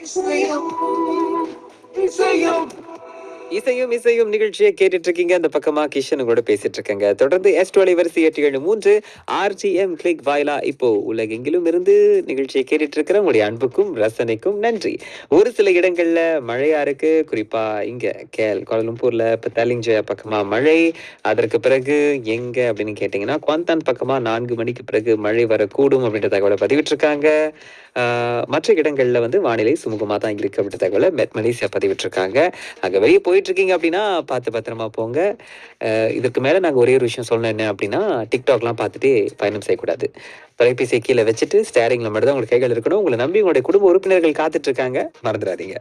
இசையும் இசையும் இசையும் இசையும் நிகழ்ச்சியை கேட்டுட்டு இருக்கீங்க. அந்த பக்கமா கிஷன் கூட பேசிட்டு இருக்கேங்க. தொடர்ந்து S12 வரிசை 873 RGM கிளிக் வாயிலா இப்போ உலகெங்கிலும் இருந்து நிகழ்ச்சியை கேட்டுட்டு இருக்கிற உங்களுடைய அன்புக்கும் ரசனைக்கும் நன்றி. ஒரு சில இடங்கள்ல மழையா இருக்கு. குறிப்பா இங்க கோலாலம்பூர்ல இப்ப தலிஞ்சயா பக்கமா மழை. அதற்கு பிறகு எங்க அப்படின்னு கேட்டீங்கன்னா குவாந்தான் பக்கமா 4 மணிக்கு பிறகு மழை வரக்கூடும் அப்படின்ற தகவலை பதிவிட்டிருக்காங்க. மற்ற இடங்கள்ல வந்து வானிலை சுமூகமா தான் இருக்கு அப்படின்ற தகவலை மலேசியா பதிவிட்டிருக்காங்க. அங்க வெளியே போயிட்டு இருக்கீங்க அப்படின்னா பார்த்து பத்திரமா போங்க. இதுக்கு மேல நாங்க ஒரே ஒரு விஷயம் சொல்லணும் என்ன அப்படின்னா, டிக்டாக்லாம் பார்த்துட்டு பயணம் செய்யக்கூடாது. தொலைபேசியை கீழ வச்சுட்டு ஸ்டேரிங்ல மட்டும் தான் உங்க கைகள் இருக்கணும். உங்கள நம்பி உங்களுடைய குடும்ப உறுப்பினர்கள் காத்துட்டு இருக்காங்க. மறந்துடாதீங்க.